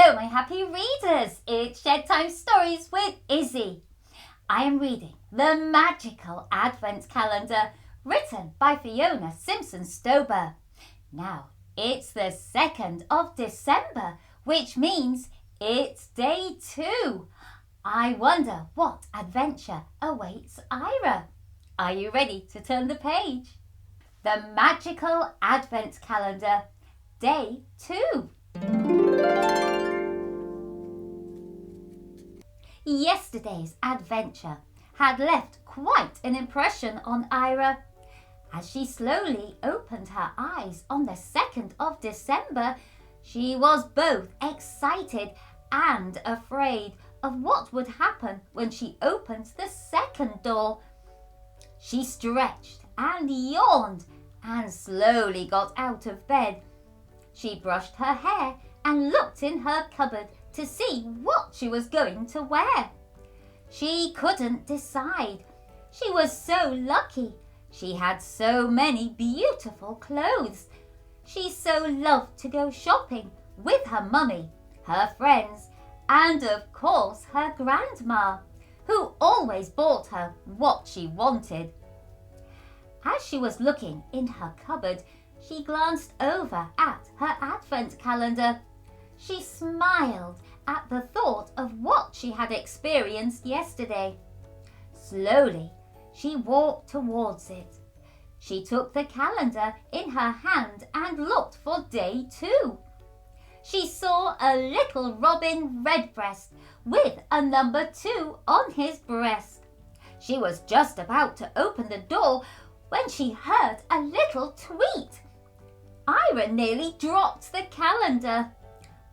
Hello, my happy readers. It's Bedtime Stories with Issy. I am reading The Magical Advent Calendar, written by Fiona Simpson-Stober. Now, it's the 2nd of December, which means it's day 2. I wonder what adventure awaits Ayria. Are you ready to turn the page? The Magical Advent Calendar, Day 2. Yesterday's adventure had left quite an impression on Ayria. As she slowly opened her eyes on the 2nd of December, she was both excited and afraid of what would happen when she opened the second door. She stretched and yawned and slowly got out of bed. She brushed her hair and looked in her cupboard to see what she was going to wear. She couldn't decide. She was so lucky. She had so many beautiful clothes. She so loved to go shopping with her mummy, her friends, and of course her grandma, who always bought her what she wanted. As she was looking in her cupboard, she glanced over at her advent calendar. She smiled at the thought of what she had experienced yesterday. Slowly, she walked towards it. She took the calendar in her hand and looked for day 2. She saw a little robin redbreast with a number 2 on his breast. She was just about to open the door when she heard a little tweet. Ayria nearly dropped the calendar.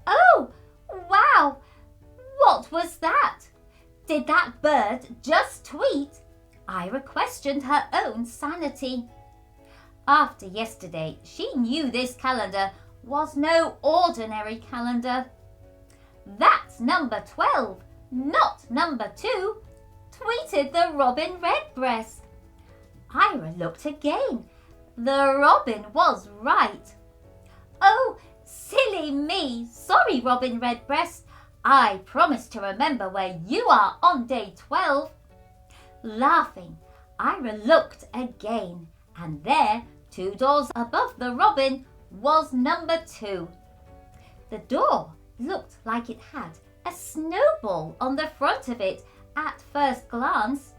Oh, wow! What was that? Did that bird just tweet? Ayria questioned her own sanity. After yesterday, she knew this calendar was no ordinary calendar. That's number 12, not number 2, tweeted the robin redbreast. Ayria looked again. The robin was right. Oh, silly me! Sorry, Robin Redbreast. I promise to remember where you are on day 12. Laughing, Ayria looked again, and there, 2 doors above the robin, was number 2. The door looked like it had a snowball on the front of it at first glance.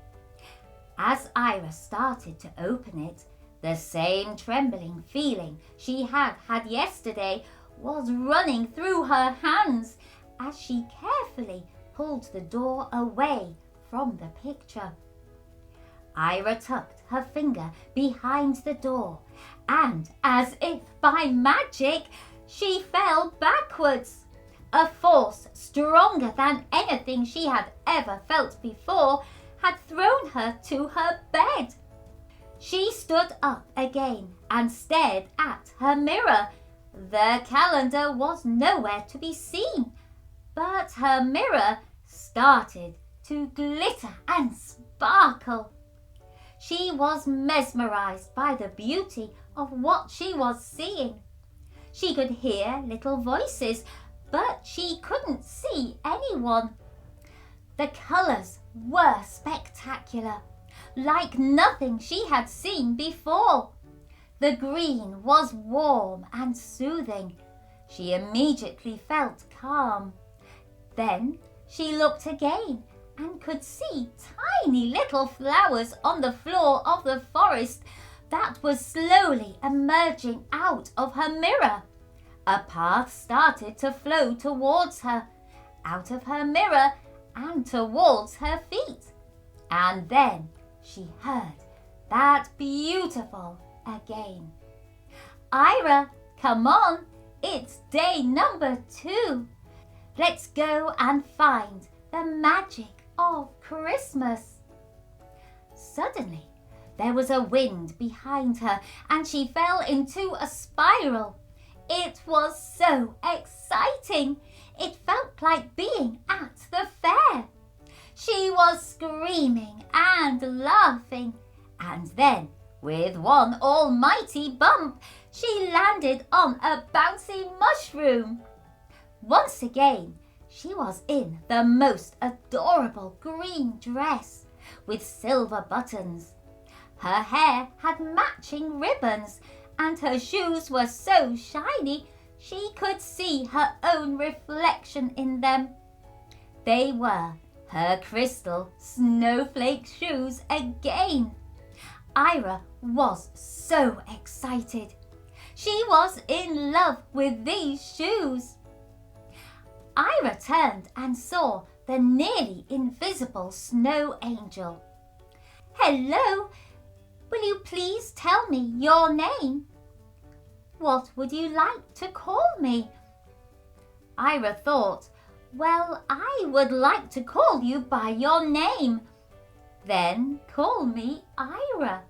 As Ayria started to open it, the same trembling feeling she had had yesterday was running through her hands as she carefully pulled the door away from the picture. Ayria tucked her finger behind the door and, as if by magic, she fell backwards. A force stronger than anything she had ever felt before had thrown her to her bed. She stood up again and stared at her mirror. The calendar was nowhere to be seen, but her mirror started to glitter and sparkle. She was mesmerized by the beauty of what she was seeing. She could hear little voices, but she couldn't see anyone. The colors were spectacular, like nothing she had seen before. The green was warm and soothing. She immediately felt calm. Then she looked again and could see tiny little flowers on the floor of the forest that was slowly emerging out of her mirror. A path started to flow towards her, out of her mirror and towards her feet. And then she heard that beautiful again. Ayria, come on, it's day number 2. Let's go and find the magic of Christmas. Suddenly, there was a wind behind her and she fell into a spiral. It was so exciting. It felt like being at the fair. She was screaming and laughing, and then, with one almighty bump, she landed on a bouncy mushroom. Once again, she was in the most adorable green dress with silver buttons. Her hair had matching ribbons, and her shoes were so shiny she could see her own reflection in them. They were her crystal snowflake shoes again. Ayria was so excited. She was in love with these shoes. Ayria turned and saw the nearly invisible snow angel. "Hello, will you please tell me your name? What would you like to call me?" Ayria thought, "Well, I would like to call you by your name. Then call me Ayria."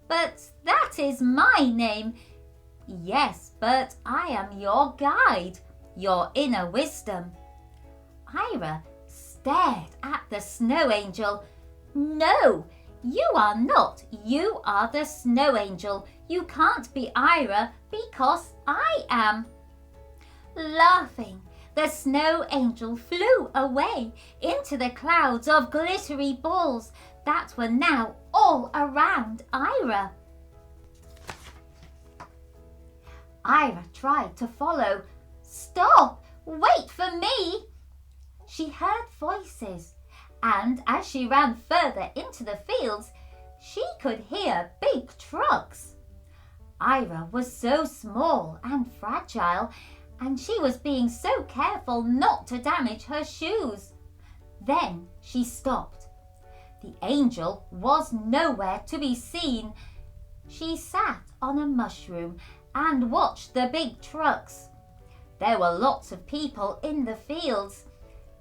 "But that is my name." "Yes, but I am your guide, your inner wisdom." Ayria stared at the snow angel. "No, you are not. You are the snow angel. You can't be Ayria because I am." Laughing, the snow angel flew away into the clouds of glittery balls that were now all around Ayria. Ayria tried to follow. "Stop! Wait for me!" She heard voices, and as she ran further into the fields, she could hear big trucks. Ayria was so small and fragile, and she was being so careful not to damage her shoes. Then she stopped. The angel was nowhere to be seen. She sat on a mushroom and watched the big trucks. There were lots of people in the fields.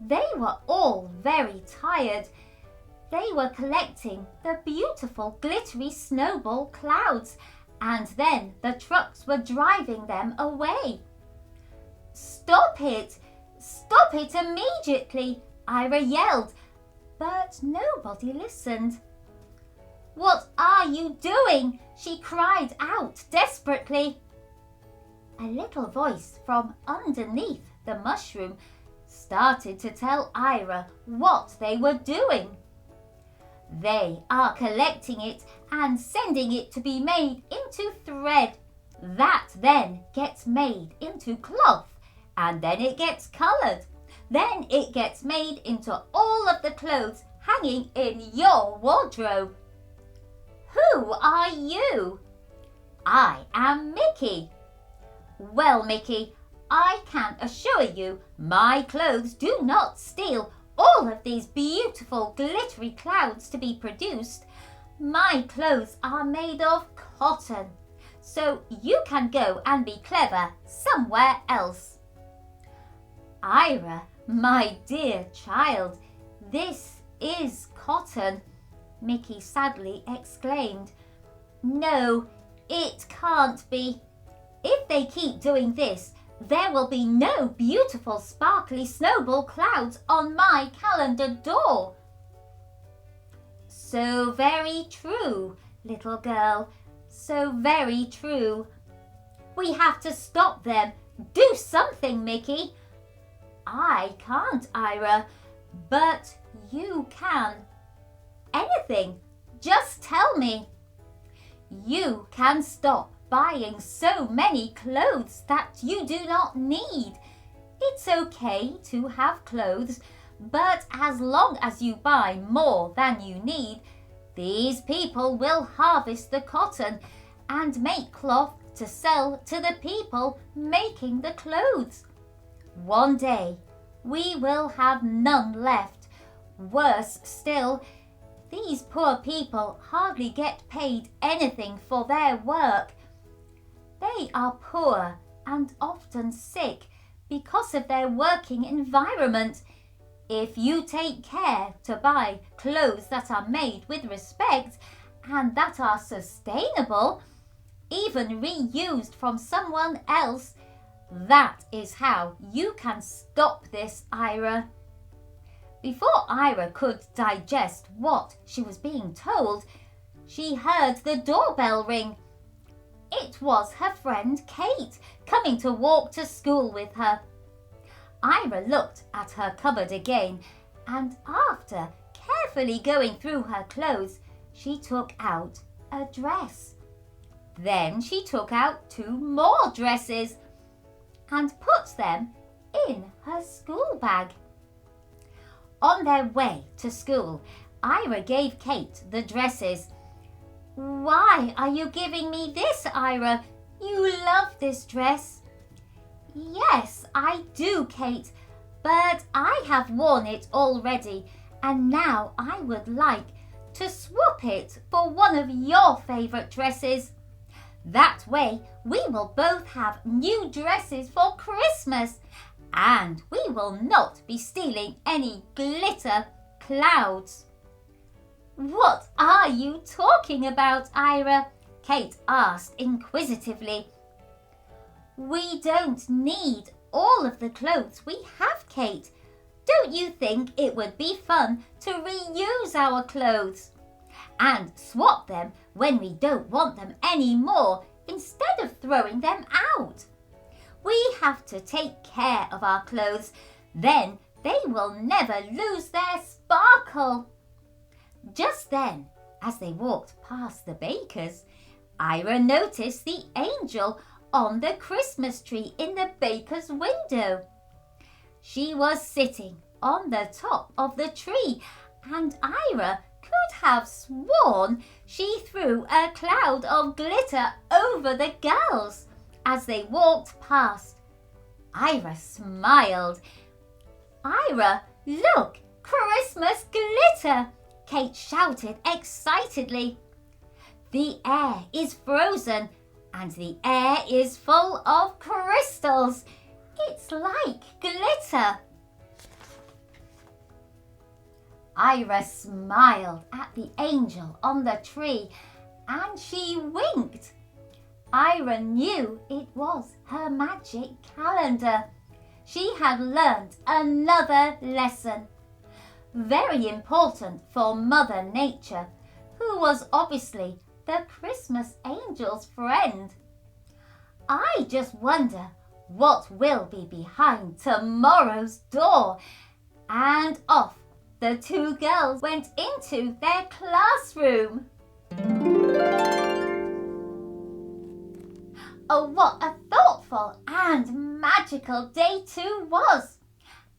They were all very tired. They were collecting the beautiful glittery snowball clouds, and then the trucks were driving them away. "Stop it! Stop it immediately!" Ayria yelled, but nobody listened. "What are you doing?" she cried out desperately. A little voice from underneath the mushroom started to tell Ayria what they were doing. "They are collecting it and sending it to be made into thread. That then gets made into cloth, and then it gets coloured. Then it gets made into all of the clothes hanging in your wardrobe." "Who are you?" "I am Mickey." "Well, Mickey, I can assure you my clothes do not steal all of these beautiful glittery clouds to be produced. My clothes are made of cotton, so you can go and be clever somewhere else." "Ayria, my dear child, this is cotton," Mickey sadly exclaimed. "No, it can't be. If they keep doing this, there will be no beautiful sparkly snowball clouds on my calendar door." "So very true, little girl, so very true. We have to stop them. Do something, Mickey." "I can't, Ayria, but you can." "Anything, just tell me." "You can stop buying so many clothes that you do not need. It's okay to have clothes, but as long as you buy more than you need, these people will harvest the cotton and make cloth to sell to the people making the clothes. One day, we will have none left. Worse still, these poor people hardly get paid anything for their work. They are poor and often sick because of their working environment. If you take care to buy clothes that are made with respect and that are sustainable, even reused from someone else, that is how you can stop this, Ayria." Before Ayria could digest what she was being told, she heard the doorbell ring. It was her friend Kate coming to walk to school with her. Ayria looked at her cupboard again, and after carefully going through her clothes, she took out a dress. Then she took out 2 more dresses and put them in her school bag. On their way to school, Ayria gave Kate the dresses. "Why are you giving me this, Ayria? You love this dress." "Yes, I do, Kate, but I have worn it already, and now I would like to swap it for one of your favourite dresses. That way we will both have new dresses for Christmas, and we will not be stealing any glitter clouds." "What are you talking about, Ayria?" Kate asked inquisitively. "We don't need all of the clothes we have, Kate. Don't you think it would be fun to reuse our clothes and swap them when we don't want them anymore instead of throwing them out? We have to take care of our clothes, then they will never lose their sparkle." Just then, as they walked past the baker's, Ayria noticed the angel on the Christmas tree in the baker's window. She was sitting on the top of the tree, and Ayria could have sworn she threw a cloud of glitter over the girls as they walked past. Ayria smiled. "Ayria, look, Christmas glitter!" Kate shouted excitedly. "The air is frozen and the air is full of crystals. It's like glitter." Ayria smiled at the angel on the tree and she winked. Ayria knew it was her magic calendar. She had learned another lesson. Very important for Mother Nature, who was obviously the Christmas angel's friend. "I just wonder what will be behind tomorrow's door." And off the 2 girls went into their classroom. Oh, what a thoughtful and magical day 2 was!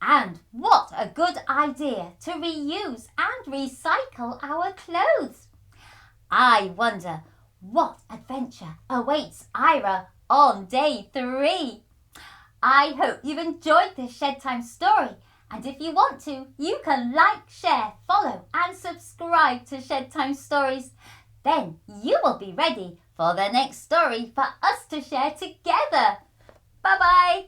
And what a good idea to reuse and recycle our clothes. I wonder what adventure awaits Ayria on day 3. I hope you've enjoyed this Shed Time story, and if you want to, you can like, share, follow and subscribe to Shed Time Stories. Then you will be ready for the next story for us to share together. Bye-bye.